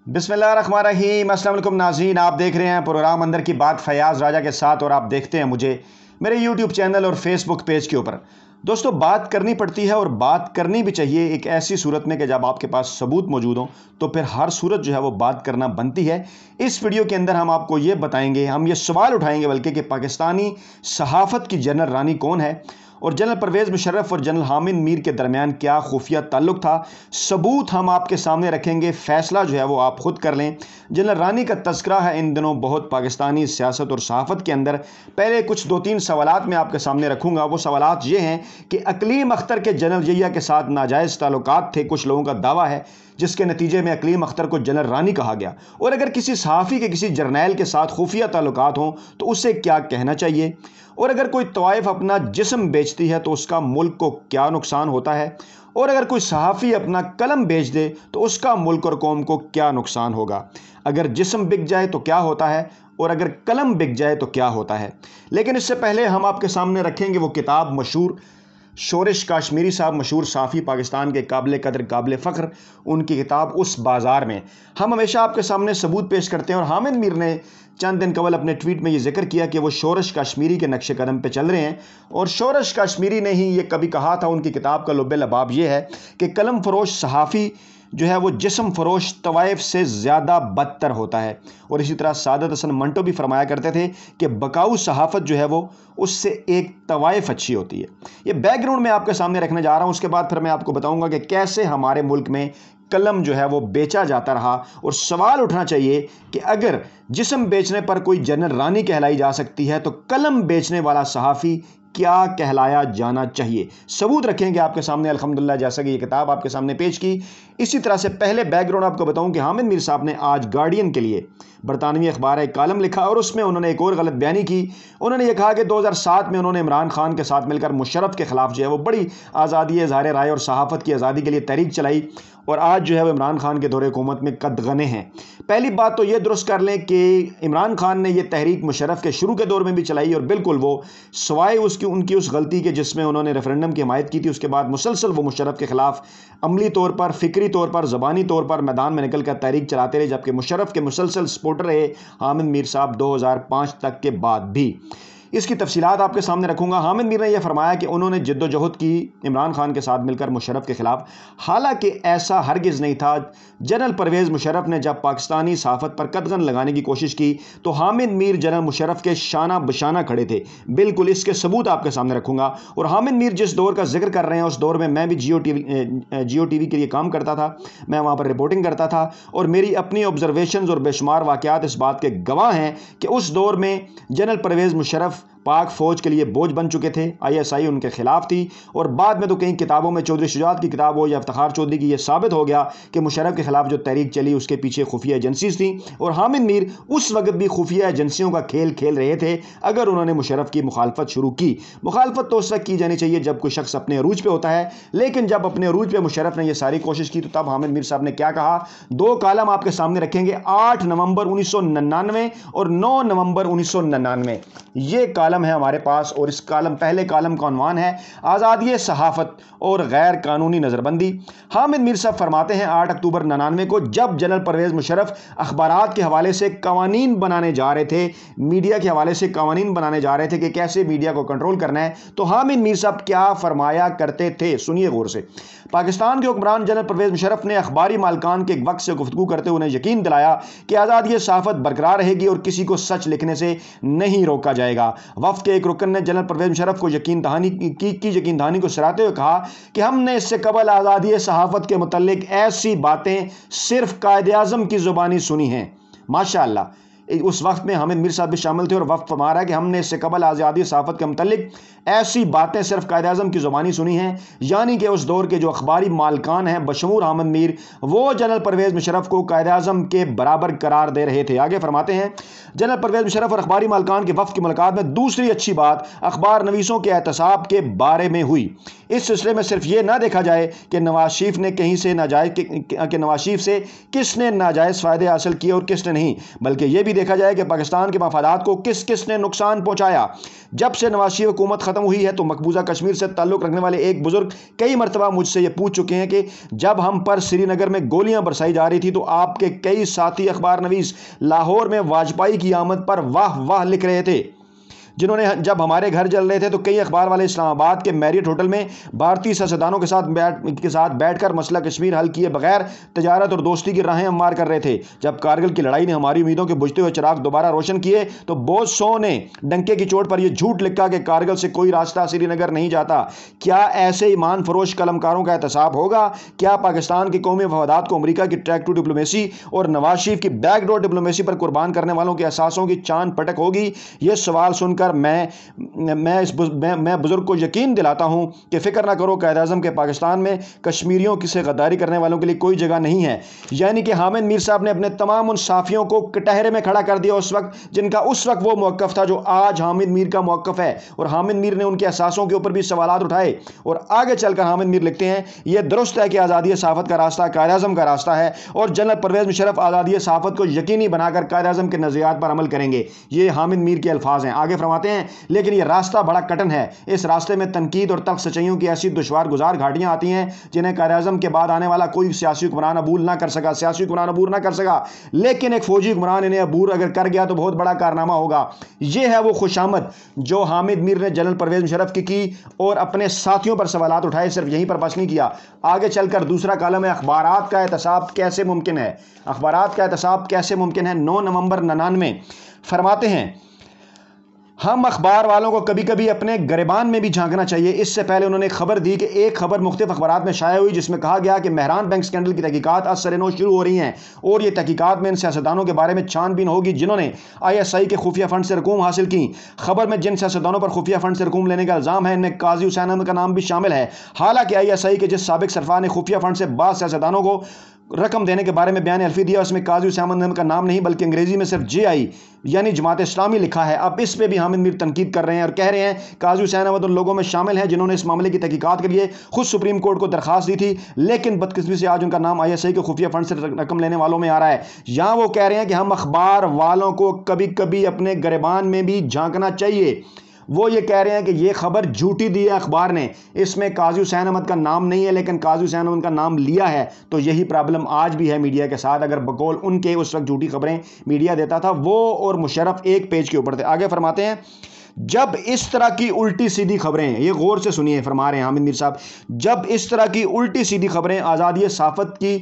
بسم اللہ الرحمن الرحیم۔ السلام علیکم ناظرین، آپ دیکھ رہے ہیں پروگرام اندر کی بات فیاض راجہ کے ساتھ، اور آپ دیکھتے ہیں مجھے میرے یوٹیوب چینل اور فیس بک پیج کے اوپر۔ دوستو، بات کرنی پڑتی ہے اور بات کرنی بھی چاہیے ایک ایسی صورت میں کہ جب آپ کے پاس ثبوت موجود ہوں تو پھر ہر صورت جو ہے وہ بات کرنا بنتی ہے۔ اس ویڈیو کے اندر ہم آپ کو یہ بتائیں گے، ہم یہ سوال اٹھائیں گے بلکہ کہ پاکستانی صحافت کی جنرل رانی کون ہے، اور جنرل پرویز مشرف اور جنرل حامد میر کے درمیان کیا خفیہ تعلق تھا۔ ثبوت ہم آپ کے سامنے رکھیں گے، فیصلہ جو ہے وہ آپ خود کر لیں۔ جنرل رانی کا تذکرہ ہے ان دنوں بہت پاکستانی سیاست اور صحافت کے اندر۔ پہلے کچھ دو تین سوالات میں آپ کے سامنے رکھوں گا۔ وہ سوالات یہ ہیں کہ اقلیم اختر کے جنرل ضیاء کے ساتھ ناجائز تعلقات تھے، کچھ لوگوں کا دعویٰ ہے، جس کے نتیجے میں اقلیم اختر کو جنرل رانی کہا گیا۔ اور اگر کسی صحافی کے کسی جرنیل کے ساتھ خفیہ تعلقات ہوں تو اسے کیا کہنا چاہیے، اور اگر کوئی طوائف اپنا جسم بیچتی ہے تو اس کا ملک کو کیا نقصان ہوتا ہے، اور اگر کوئی صحافی اپنا قلم بیچ دے تو اس کا ملک اور قوم کو کیا نقصان ہوگا۔ اگر جسم بک جائے تو کیا ہوتا ہے، اور اگر قلم بک جائے تو کیا ہوتا ہے۔ لیکن اس سے پہلے ہم آپ کے سامنے رکھیں گے وہ کتاب مشہور شورش کاشمیری صاحب، مشہور صحافی، پاکستان کے قابل قدر قابل فخر، ان کی کتاب اس بازار میں۔ ہم ہمیشہ آپ کے سامنے ثبوت پیش کرتے ہیں، اور حامد میر نے چند دن قبل اپنے ٹویٹ میں یہ ذکر کیا کہ وہ شورش کاشمیری کے نقش قدم پہ چل رہے ہیں، اور شورش کاشمیری نے ہی یہ کبھی کہا تھا، ان کی کتاب کا لب لباب یہ ہے کہ قلم فروش صحافی جو ہے وہ جسم فروش طوائف سے زیادہ بدتر ہوتا ہے۔ اور اسی طرح سعادت حسن منٹو بھی فرمایا کرتے تھے کہ بکاؤ صحافت جو ہے وہ اس سے ایک طوائف اچھی ہوتی ہے۔ یہ بیک گراؤنڈ میں آپ کے سامنے رکھنے جا رہا ہوں، اس کے بعد پھر میں آپ کو بتاؤں گا کہ کیسے ہمارے ملک میں قلم جو ہے وہ بیچا جاتا رہا۔ اور سوال اٹھنا چاہیے کہ اگر جسم بیچنے پر کوئی جنرل رانی کہلائی جا سکتی ہے تو قلم بیچنے والا صحافی کیا کہلایا جانا چاہیے۔ ثبوت رکھیں گے آپ کے سامنے الحمدللہ، جیسا کہ یہ کتاب آپ کے سامنے پیش کی۔ اسی طرح سے پہلے بیک گراؤنڈ آپ کو بتاؤں کہ حامد میر صاحب نے آج گارڈین کے لیے، برطانوی اخبار، ایک کالم لکھا، اور اس میں انہوں نے ایک اور غلط بیانی کی۔ انہوں نے یہ کہا کہ 2007 میں انہوں نے عمران خان کے ساتھ مل کر مشرف کے خلاف جو ہے وہ بڑی آزادی اظہار رائے اور صحافت کی آزادی کے لیے تحریک چلائی، اور آج جو ہے وہ عمران خان کے دور حکومت میں قدغنے ہیں۔ پہلی بات تو یہ درست کر لیں کہ عمران خان نے یہ تحریک مشرف کے شروع کے دور میں بھی چلائی، اور بالکل وہ سوائے ان کی اس غلطی کے جس میں انہوں نے ریفرنڈم کی حمایت کی تھی، اس کے بعد مسلسل وہ مشرف کے خلاف عملی طور پر، فکری طور پر، زبانی طور پر میدان میں نکل کر تحریک چلاتے رہے، جبکہ مشرف کے مسلسل سپورٹر رہے حامد میر صاحب 2005 تک کے بعد بھی۔ اس کی تفصیلات آپ کے سامنے رکھوں گا۔ حامد میر نے یہ فرمایا کہ انہوں نے جد و جہد کی عمران خان کے ساتھ مل کر مشرف کے خلاف، حالانکہ ایسا ہرگز نہیں تھا۔ جنرل پرویز مشرف نے جب پاکستانی صحافت پر قدغن لگانے کی کوشش کی تو حامد میر جنرل مشرف کے شانہ بشانہ کھڑے تھے۔ بالکل اس کے ثبوت آپ کے سامنے رکھوں گا۔ اور حامد میر جس دور کا ذکر کر رہے ہیں، اس دور میں میں بھی جیو ٹی وی کے لیے کام کرتا تھا، میں وہاں پر رپورٹنگ کرتا تھا، اور میری اپنی آبزرویشنز اور بے شمار واقعات اس بات کے گواہ ہیں کہ اس دور میں جنرل پرویز مشرف پاک فوج کے لیے بوجھ بن چکے تھے۔ ISI ان کے خلاف تھی، اور بعد میں تو کئی کتابوں میں، چودھری شجاعت کی کتاب ہو یا افتخار چودھری کی، یہ ثابت ہو گیا کہ مشرف کے خلاف جو تحریک چلی اس کے پیچھے خفیہ ایجنسیز تھیں، اور حامد میر اس وقت بھی خفیہ ایجنسیوں کا کھیل کھیل رہے تھے اگر انہوں نے مشرف کی مخالفت شروع کی۔ مخالفت تو اس وقت کی جانی چاہیے جب کوئی شخص اپنے عروج پہ ہوتا ہے، لیکن جب اپنے عروج پہ مشرف نے یہ ساری کوشش کی تو تب حامد میر صاحب نے کیا کہا۔ دو کالم آپ کے سامنے رکھیں گے، 8 نومبر 1999 اور 9 نومبر 1999۔ یہ کالم ہے ہمارے پاس، اور اس پہلے کالم کا عنوان ہے آزادی صحافت اور غیر قانونی نظر بندی۔ حامد میر صاحب فرماتے ہیں 8 اکتوبر 99 کو جب جنرل پرویز مشرف اخبارات کے حوالے سے قوانین بنانے جا رہے تھے، میڈیا کے حوالے سے قوانین بنانے جا رہے تھے کہ کیسے میڈیا کو کنٹرول کرنا ہے، تو حامد میر صاحب کیا فرمایا کرتے تھے، سنیے غور سے۔ پاکستان کے حکمران جنرل پرویز مشرف نے اخباری مالکان کے وقت سے گفتگو کرتے ہوئے انہیں یقین دلایا کہ آزادی صحافت برقرار رہے گی اور کسی کو سچ لکھنے سے نہیں روکا جائے گا۔ وفد کے ایک رکن نے جنرل پرویز مشرف کو یقین دہانی کو سراہتے ہوئے کہا کہ ہم نے اس سے قبل آزادی صحافت کے متعلق ایسی باتیں صرف قائد اعظم کی زبانی سنی ہیں۔ ماشاءاللہ، اس وقت میں حامد میر صاحب بھی شامل تھے، اور وقت فرما رہا ہے کہ ہم نے اس سے قبل آزادی صحافت کے متعلق ایسی باتیں صرف قائد اعظم کی زبانی سنی ہیں، یعنی کہ اس دور کے جو اخباری مالکان ہیں بشمول حامد میر، وہ جنرل پرویز مشرف کو قائد اعظم کے برابر قرار دے رہے تھے۔ آگے فرماتے ہیں جنرل پرویز مشرف اور اخباری مالکان کے وفد کی ملاقات میں دوسری اچھی بات اخبار نویسوں کے احتساب کے بارے میں ہوئی۔ اس سلسلے میں صرف یہ نہ دیکھا جائے کہ نواز شریف سے کس نے ناجائز فائدے حاصل کیے اور کس نے نہیں، بلکہ یہ بھی دیکھا جائے کہ پاکستان کے مفادات کو کس کس نے نقصان پہنچایا۔ جب سے نواز شریف حکومت ختم ہوئی ہے تو مقبوضہ کشمیر سے تعلق رکھنے والے ایک بزرگ کئی مرتبہ مجھ سے یہ پوچھ چکے ہیں کہ جب ہم پر سری نگر میں گولیاں برسائی جا رہی تھی تو آپ کے کئی ساتھی اخبار نویس لاہور میں واجپئی کی آمد پر واہ واہ لکھ رہے تھے، جنہوں نے جب ہمارے گھر جل رہے تھے تو کئی اخبار والے اسلام آباد کے میریٹ ہوٹل میں بھارتی سیاستدانوں کے ساتھ بیٹھ کر مسئلہ کشمیر حل کیے بغیر تجارت اور دوستی کی راہیں ہموار کر رہے تھے۔ جب کارگل کی لڑائی نے ہماری امیدوں کے بجھتے ہوئے چراغ دوبارہ روشن کیے تو بہت سو نے ڈنکے کی چوٹ پر یہ جھوٹ لکھا کہ کارگل سے کوئی راستہ سری نگر نہیں جاتا۔ کیا ایسے ایمان فروش قلمکاروں کا احتساب ہوگا؟ کیا پاکستان کی قومی مفادات کو امریکہ کی ٹریک ٹو ڈپلومیسی اور نواز شریف کی بیک ڈور ڈپلومیسی پر قربان کرنے والوں کے احساسوں کی چاند پٹک ہوگی؟ یہ سوال سن کر میں بزرگ کو یقین دلاتا ہوں کہ فکر نہ کرو، قائد اعظم کے پاکستان میں کشمیریوں سے غداری کرنے والوں کے لیے کوئی جگہ نہیں ہے۔ یعنی کہ حامد میر صاحب نے اپنے تمام ان صحافیوں کو کٹہرے میں کھڑا کر دیا اس وقت، جن کا اس وقت وہ موقف تھا جو آج حامد میر کا موقف ہے، اور حامد میر نے ان کے احساسوں کے اوپر بھی سوالات اٹھائے۔ اور آگے چل کر حامد میر لکھتے ہیں، یہ درست ہے کہ آزادی صحافت کا راستہ قائد اعظم کا راستہ ہے، اور جنرل پرویز مشرف آزادی صحافت کو یقینی بنا کر قائد اعظم کے نظریات پر عمل کریں گے۔ یہ حامد میر کے الفاظ ہیں۔ آگے فرماتے ہیں، لیکن یہ راستہ بڑا کٹن ہے، اس راستے میں تنقید اور تلخ سچائیوں کی ایسی دشوار گزار گھاٹیاں آتی ہیں جنہیں قائد اعظم کے بعد آنے والا کوئی سیاسی حکمران عبور نہ کر سکا، لیکن ایک فوجی حکمران انہیں عبور اگر کر گیا تو بہت بڑا کارنامہ ہوگا۔ یہ ہے وہ خوشامد جو حامد میر نے جنرل پرویز مشرف کی اور اپنے ساتھیوں پر سوالات اٹھائے، صرف یہیں پر بس نہیں کیا۔ آگے چل کر دوسرا کالم ہے، اخبارات کا احتساب کیسے ممکن ہے؟ اخبارات کا احتساب کیسے ممکن ہے؟ 9 نومبر 99 فرماتے ہیں، ہم اخبار والوں کو کبھی کبھی اپنے گریبان میں بھی جھانکنا چاہیے۔ اس سے پہلے انہوں نے خبر دی کہ ایک خبر مختلف اخبارات میں شائع ہوئی جس میں کہا گیا کہ مہران بینک اسکینڈل کی تحقیقات از سر نو شروع ہو رہی ہیں، اور یہ تحقیقات میں ان سیاستدانوں کے بارے میں چھان بین ہوگی جنہوں نے ISI کے خفیہ فنڈ سے رقوم حاصل کی۔ خبر میں جن سیاستدانوں پر خفیہ فنڈ سے رقوم لینے کا الزام ہے ان میں قاضی حسین احمد کا نام بھی شامل ہے۔ حالانکہ ISI کے جس سابق سربراہ نے خفیہ فنڈ سے بعض سیاستدانوں کو رقم دینے کے بارے میں بیان حلفی دیا، اس میں قاضی حسین احمد کا نام نہیں بلکہ انگریزی میں صرف JI یعنی جماعت اسلامی لکھا ہے۔ اب اس پہ بھی حامد میر تنقید کر رہے ہیں اور کہہ رہے ہیں قاضی حسین احمد ان لوگوں میں شامل ہیں جنہوں نے اس معاملے کی تحقیقات کے لیے خود سپریم کورٹ کو درخواست دی تھی، لیکن بدقسمتی سے آج ان کا نام ISI کے خفیہ فنڈ سے رقم لینے والوں میں آ رہا ہے۔ یہاں وہ کہہ رہے ہیں کہ ہم اخبار والوں کو کبھی کبھی اپنے گریبان میں بھی جھانکنا چاہیے۔ وہ یہ کہہ رہے ہیں کہ یہ خبر جھوٹی دی ہے اخبار نے، اس میں قاضی حسین احمد کا نام نہیں ہے لیکن قاضی حسین احمد کا نام لیا ہے۔ تو یہی پرابلم آج بھی ہے میڈیا کے ساتھ، اگر بقول ان کے اس وقت جھوٹی خبریں میڈیا دیتا تھا، وہ اور مشرف ایک پیج کے اوپر تھے۔ آگے فرماتے ہیں، جب اس طرح کی الٹی سیدھی خبریں، یہ غور سے سنیے، فرما رہے ہیں حامد میر صاحب، جب اس طرح کی الٹی سیدھی خبریں آزادی صحافت کی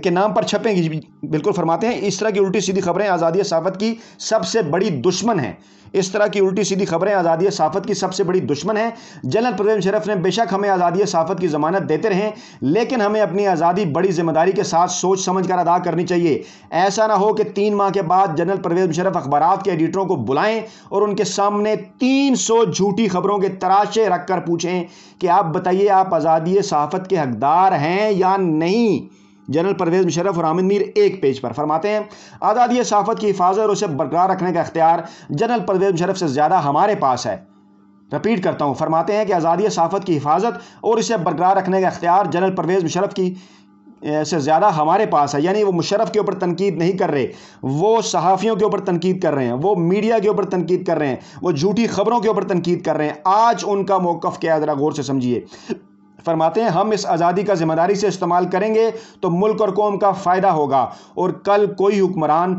کے نام پر چھپیں گی، بالکل فرماتے ہیں اس طرح کی الٹی سیدھی خبریں آزادی صحافت کی سب سے بڑی دشمن ہیں۔ اس طرح کی الٹی سیدھی خبریں آزادی صحافت کی سب سے بڑی دشمن ہیں۔ جنرل پرویز مشرف نے بے شک ہمیں آزادی صحافت کی ضمانت دیتے رہیں، لیکن ہمیں اپنی آزادی بڑی ذمہ داری کے ساتھ سوچ سمجھ کر ادا کرنی چاہیے۔ ایسا نہ ہو کہ 3 ماہ کے بعد جنرل پرویز مشرف اخبارات کے ایڈیٹروں کو بلائیں اور ان کے سامنے 300 جھوٹی خبروں کے تراشے رکھ کر پوچھیں کہ آپ بتائیے آپ آزادی صحافت کے حقدار ہیں یا نہیں۔ جنرل پرویز مشرف اور حامد میر ایک پیج پر فرماتے ہیں، آزادی صحافت کی حفاظت اور اسے برقرار رکھنے کا اختیار جنرل پرویز مشرف سے زیادہ ہمارے پاس ہے۔ رپیٹ کرتا ہوں، فرماتے ہیں کہ آزادی صحافت کی حفاظت اور اسے برقرار رکھنے کا اختیار جنرل پرویز مشرف کی سے زیادہ ہمارے پاس ہے۔ یعنی وہ مشرف کے اوپر تنقید نہیں کر رہے، وہ صحافیوں کے اوپر تنقید کر رہے ہیں، وہ میڈیا کے اوپر تنقید کر رہے ہیں، وہ جھوٹی خبروں کے اوپر تنقید کر رہے ہیں۔ آج ان کا موقف کیا ہے ذرا غور سے سمجھیے۔ فرماتے ہیں، ہم اس آزادی کا ذمہ داری سے استعمال کریں گے تو ملک اور قوم کا فائدہ ہوگا، اور کل کوئی حکمران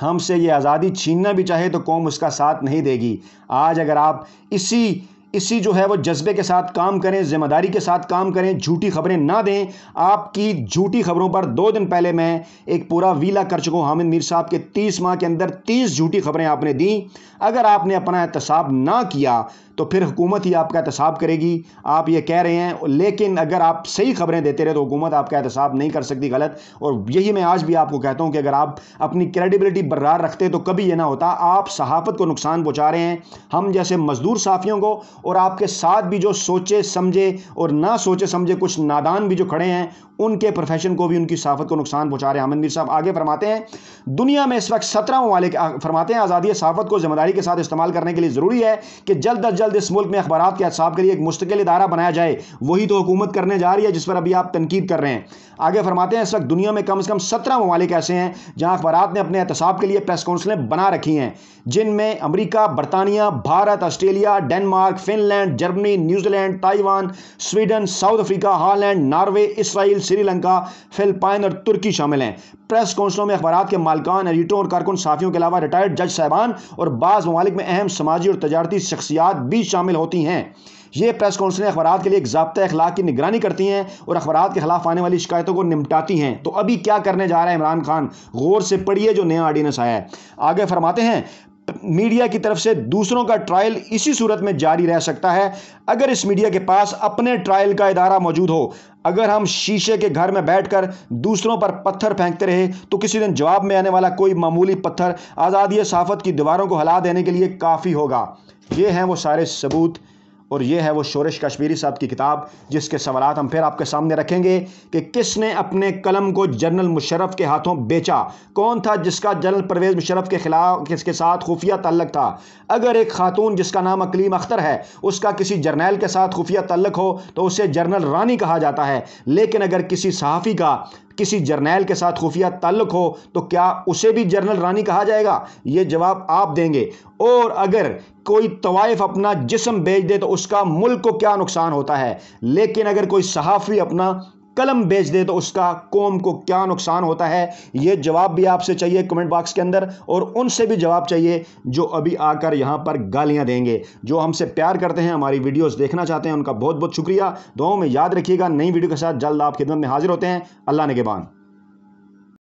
ہم سے یہ آزادی چھیننا بھی چاہے تو قوم اس کا ساتھ نہیں دے گی۔ آج اگر آپ اسی جو ہے وہ جذبے کے ساتھ کام کریں، ذمہ داری کے ساتھ کام کریں، جھوٹی خبریں نہ دیں۔ آپ کی جھوٹی خبروں پر 2 دن پہلے میں ایک پورا ویلا کر چکا ہوں حامد میر صاحب کے 30 ماہ کے اندر 30 جھوٹی خبریں آپ نے دیں۔ اگر آپ نے اپنا احتساب نہ کیا تو پھر حکومت ہی آپ کا احتساب کرے گی۔ آپ یہ کہہ رہے ہیں، لیکن اگر آپ صحیح خبریں دیتے رہے تو حکومت آپ کا احتساب نہیں کر سکتی غلط۔ اور یہی میں آج بھی آپ کو کہتا ہوں کہ اگر آپ اپنی کریڈیبلٹی برقرار رکھتے تو کبھی یہ نہ ہوتا۔ آپ صحافت کو نقصان پہنچا رہے ہیں، ہم جیسے مزدور صحافیوں کو اور آپ کے ساتھ بھی جو سوچے سمجھے اور نہ سوچے سمجھے کچھ نادان بھی جو کھڑے ہیں ان کے پروفیشن کو بھی ان کی صحافت کو نقصان پہنچا رہے ہیں۔ احمد میر صاحب آگے فرماتے ہیں دنیا میں اس وقت 17 ممالک فرماتے ہیں آزادی صحافت کو ذمہ داری کے ساتھ استعمال کرنے کے لیے ضروری ہے کہ جلد از جلد اس ملک میں اخبارات کے احتساب کے لیے ایک مستقل ادارہ بنایا جائے، وہی تو حکومت کرنے جا رہی ہے جس پر ابھی آپ تنقید کر رہے ہیں۔ آگے فرماتے ہیں اس وقت دنیا میں کم از کم 17 ممالک ایسے ہیں جہاں اخبارات نے اپنے احتساب کے لیے پریس کونسلیں بنا رکھی ہیں، جن میں امریکہ، برطانیہ، Bharat, Australia, Denmark, Finland, Germany, New Zealand, Taiwan, Sweden, South Africa, Holland, Norway, اسرائیل، سری لنکا، فلپائن اور ترکی شامل ہیں۔ پریس کونسلوں میں اخبارات کے مالکان، ایڈیٹروں اور کارکن صحافیوں کے علاوہ ریٹائرڈ جج صاحبان اور بعض ممالک میں اہم سماجی اور تجارتی شخصیات بھی شامل ہوتی ہیں۔ یہ پریس کونسلیں اخبارات کے لیے ایک ضابطۂ اخلاق کی نگرانی کرتی ہیں اور اخبارات کے خلاف آنے والی شکایتوں کو نمٹاتی ہیں۔ تو ابھی کیا کرنے جا رہا ہے عمران خان؟ غور سے پڑھیے جو نیا آرڈیننس آیا ہے۔ آگے فرماتے ہیں میڈیا کی طرف سے دوسروں کا ٹرائل اسی صورت میں جاری رہ سکتا ہے اگر اس میڈیا کے پاس اپنے ٹرائل کا ادارہ موجود ہو۔ اگر ہم شیشے کے گھر میں بیٹھ کر دوسروں پر پتھر پھینکتے رہے تو کسی دن جواب میں آنے والا کوئی معمولی پتھر آزادی صحافت کی دیواروں کو ہلا دینے کے لیے کافی ہوگا۔ یہ ہیں وہ سارے ثبوت اور یہ ہے وہ شورش کشمیری صاحب کی کتاب جس کے سوالات ہم پھر آپ کے سامنے رکھیں گے کہ کس نے اپنے قلم کو جنرل مشرف کے ہاتھوں بیچا؟ کون تھا جس کا جنرل پرویز مشرف کے خلاف کس کے ساتھ خفیہ تعلق تھا؟ اگر ایک خاتون جس کا نام اقلیم اختر ہے اس کا کسی جرنیل کے ساتھ خفیہ تعلق ہو تو اسے جنرل رانی کہا جاتا ہے، لیکن اگر کسی صحافی کا کسی جرنیل کے ساتھ خفیہ تعلق ہو تو کیا اسے بھی جنرل رانی کہا جائے گا؟ یہ جواب آپ دیں گے۔ اور اگر کوئی طوائف اپنا جسم بیچ دے تو اس کا ملک کو کیا نقصان ہوتا ہے، لیکن اگر کوئی صحافی اپنا قلم بیچ دے تو اس کا قوم کو کیا نقصان ہوتا ہے؟ یہ جواب بھی آپ سے چاہیے کمنٹ باکس کے اندر، اور ان سے بھی جواب چاہیے جو ابھی آ کر یہاں پر گالیاں دیں گے۔ جو ہم سے پیار کرتے ہیں، ہماری ویڈیوز دیکھنا چاہتے ہیں، ان کا بہت بہت شکریہ۔ دعاؤں میں یاد رکھیے گا، نئی ویڈیو کے ساتھ جلد آپ خدمت میں حاضر ہوتے ہیں۔ اللہ نگہبان۔